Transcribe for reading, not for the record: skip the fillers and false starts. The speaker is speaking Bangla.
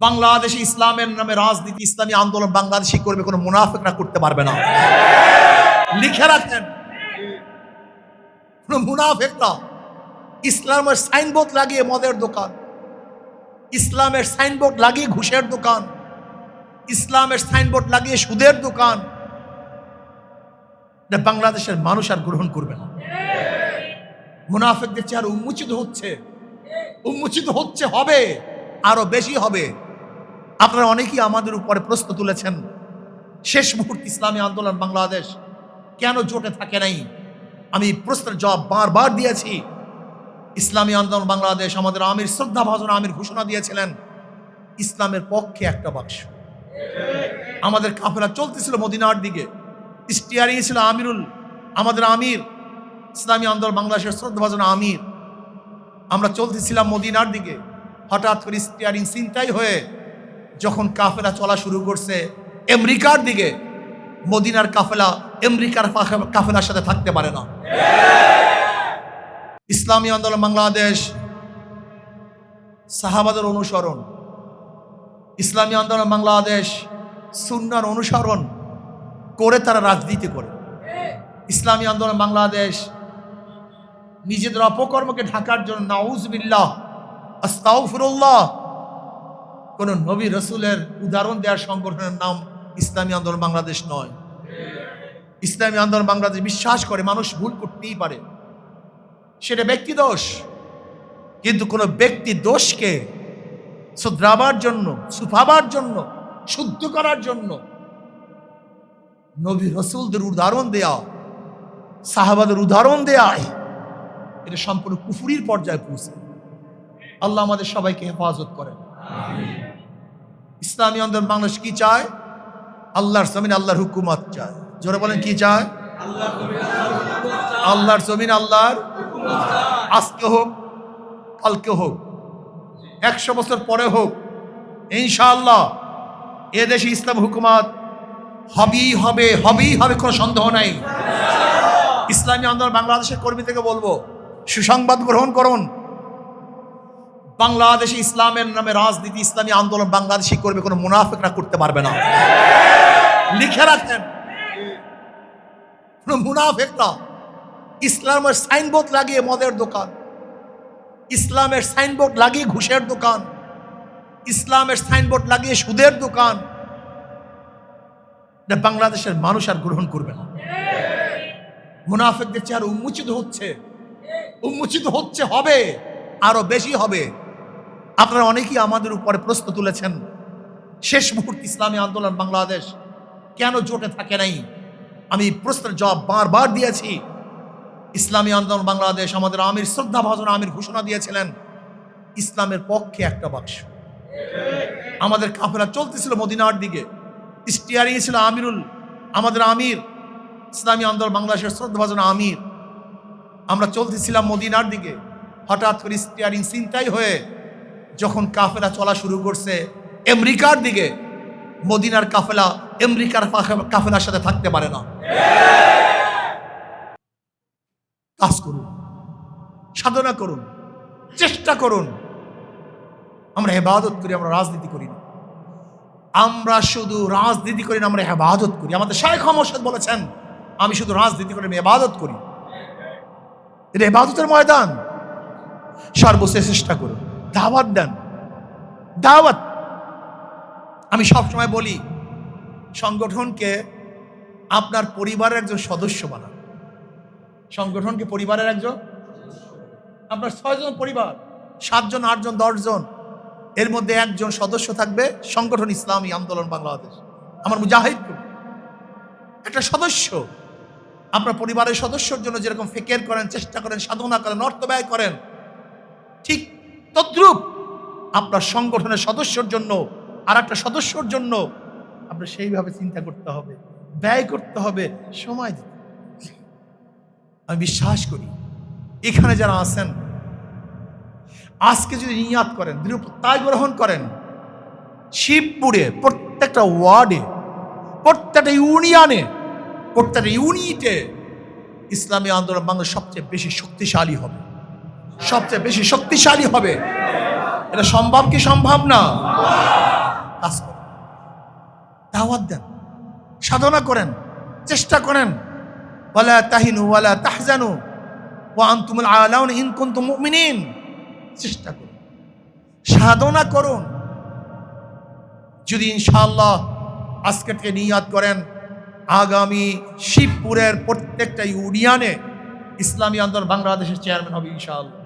বাংলাদেশে ইসলামের নামে রাজনীতি, ইসলামী আন্দোলন বাংলাদেশি করবে, কোনো মুনাফিকরা করতে পারবে না। লিখে রাখেন, কোনো মুনাফিকরা ইসলামের সাইনবোর্ড লাগিয়ে মদের দোকান, ইসলামের সাইনবোর্ড লাগিয়ে ঘুষের দোকান, ইসলামের সাইনবোর্ড লাগিয়ে সুদের দোকান, বাংলাদেশের মানুষ আর গ্রহণ করবে না। মুনাফিকদের চেহারা উন্মোচিত হচ্ছে, হবে, আরো বেশি হবে। আপনারা অনেকেই আমাদের উপরে প্রশ্ন তুলেছেন, শেষ মুহূর্তে ইসলামী আন্দোলন বাংলাদেশ কেন জোটে থাকে নাই। আমি প্রশ্নের জবাব বারবার দিয়েছি। ইসলামী আন্দোলন বাংলাদেশ, আমাদের আমির শ্রদ্ধাভাজন আমির ঘোষণা দিয়েছিলেন ইসলামের পক্ষে একটা বাক্স। আমাদের কাফেলা চলতেছিল মদিনার দিকে, স্টিয়ারিং ছিল আমিরুল, আমাদের আমির ইসলামী আন্দোলন বাংলাদেশের শ্রদ্ধাভাজন আমির। আমরা চলতেছিলাম মদিনার দিকে, হঠাৎ করে স্টিয়ারিং ছিনতাই হয়ে যখন কাফেলা চলা শুরু করছে আমেরিকার দিকে, মদিনার কাফেলা আমেরিকার কাফেলার সাথে থাকতে পারে না। ইসলামী আন্দোলন বাংলাদেশ সাহাবাদের অনুসরণ, ইসলামী আন্দোলন বাংলাদেশ সুন্নাহর অনুসরণ করে তারা রাজনীতি করে। ইসলামী আন্দোলন বাংলাদেশ নিজেদের অপকর্মকে ঢাকার জন্য নাউজুবিল্লাহ আস্তাগফিরুল্লাহ কোন নবী রসুলের উদাহরণ দেওয়ার সংগঠনের নাম ইসলামী আন্দোলন বাংলাদেশ নয়। ইসলামী আন্দোলন বাংলাদেশ বিশ্বাস করে মানুষ ভুল করতেই পারে, সেটা ব্যক্তি দোষ, কিন্তু কোন ব্যক্তি দোষকে শুধরাবার জন্য, সুফাবার জন্য, শুদ্ধ করার জন্য নবী রসুলদের উদাহরণ দেয়া, সাহাবাদের উদাহরণ দেয়া, এটা সম্পূর্ণ কুফরির পর্যায়ে পৌঁছে। আল্লাহ আমাদের সবাইকে হেফাজত করেন। ইসলামী আন্দোলন বাংলাদেশ কি চায়? আল্লাহর জমিন আল্লাহর হুকুমত চায়। জোরে বলেন, কি চায়? আল্লাহর জমিন আল্লাহর, আজকে হোক কালকে হোক 100 বছর পরে হোক, ইনশাআল্লাহ এদেশে ইসলাম হুকুমত হবেই হবে, কোনো সন্দেহ নাই। ইসলামী আন্দোলন বাংলাদেশের কর্মী থেকে বলবো, সুসংবাদ গ্রহণ করুন। বাংলাদেশে ইসলামের নামে রাজনীতি, ইসলামী আন্দোলন বাংলাদেশি করবে, কোনো মুনাফিকরা করতে পারবে না। লিখে রাখেন, কোনো মুনাফিকরা ইসলামের সাইনবোর্ড লাগিয়ে মদের দোকান, ইসলামের সাইনবোর্ড লাগিয়ে ঘুষের দোকান, ইসলামের সাইনবোর্ড লাগিয়ে সুদের দোকান, বাংলাদেশের মানুষ আর গ্রহণ করবে না। মুনাফিকদের চেহারা উন্মোচিত হচ্ছে, হবে, আরো বেশি হবে। আপনারা অনেকেই আমাদের উপরে প্রশ্ন তুলেছেন, শেষ মুহূর্তে ইসলামী আন্দোলন বাংলাদেশ কেন জোটে থাকে নাই। আমি প্রশ্নের জবাব বারবার দিয়েছি। ইসলামী আন্দোলন বাংলাদেশ, আমাদের আমির শ্রদ্ধাভাজন আমির ঘোষণা দিয়েছিলেন ইসলামের পক্ষে একটা বাক্স। আমাদের কাফেলা চলতেছিল মদিনার দিকে, স্টিয়ারিং ছিল আমিরুল, আমাদের আমির ইসলামী আন্দোলন বাংলাদেশের শ্রদ্ধাভাজন আমির। আমরা চলতেছিলাম মদিনার দিকে, হঠাৎ করে স্টিয়ারিং ছিনতাই হয়ে যখন কাফেলা চলা শুরু করছে আমেরিকার দিকে, মদিনার কাফেলা আমেরিকার কাফেলার সাথে থাকতে পারে না। কাজ করুন, সাধনা করুন, চেষ্টা করুন। আমরা ইবাদত করি, আমরা রাজনীতি করি না। আমরা শুধু রাজনীতি করি না, আমরা ইবাদত করি। আমাদের শাইখ মোর্শেদ বলেছেন, আমি শুধু রাজনীতি করি, আমি ইবাদত করি। এটা ইবাদতের ময়দান। সর্বশেষ চেষ্টা করুন, দাওয়াত দেন, দাওয়াত। আমি সবসময় বলি, সংগঠনকে আপনার পরিবারের একজন সদস্য বানান। সংগঠনকে পরিবারের একজন, আপনার 6 জন পরিবার, 7 জন, 8 জন, 10 জন, এর মধ্যে একজন সদস্য থাকবে সংগঠন ইসলামী আন্দোলন বাংলাদেশ। আমার মুজাহিদ একটা সদস্য। আপনার পরিবারের সদস্যর জন্য যেরকম ফিকির করেন, চেষ্টা করেন, সাধনা করেন, অর্থ ব্যয় করেন, ঠিক তদ্রূপ আপনার সংগঠনের সদস্যর জন্য, আর একটা সদস্যর জন্য আপনার সেইভাবে চিন্তা করতে হবে, ব্যয় করতে হবে, সময় দিতে। আমি বিশ্বাস করি এখানে যারা আছেন, আজকে যদি নিয়াত করেন, দৃঢ় প্রত্যয় গ্রহণ করেন, শিবপুরে প্রত্যেকটা ওয়ার্ডে, প্রত্যেকটা ইউনিয়নে, প্রত্যেকটা ইউনিটে ইসলামী আন্দোলন বাংলাদেশ সবচেয়ে বেশি শক্তিশালী হবে, সবচেয়ে বেশি শক্তিশালী হবে। এটা সম্ভব কি সম্ভব না? কাজ করেন, দাওয়াত দেন, সাধনা করেন, চেষ্টা করেন। ওয়ালা তাহিনু ওয়ালা তাহজানু ওয়া আনতুমুল আলাউন ইন কুনতুম মুমিনিন। চেষ্টা করুন, সাধনা করুন। যদি ইনশাআল্লাহ আজকে থেকে নিয়াত করেন আগামী শিবপুরের প্রত্যেকটা ইউনিয়নে ইসলামী আন্দোলন বাংলাদেশের চেয়ারম্যান হবে ইনশাআল্লাহ।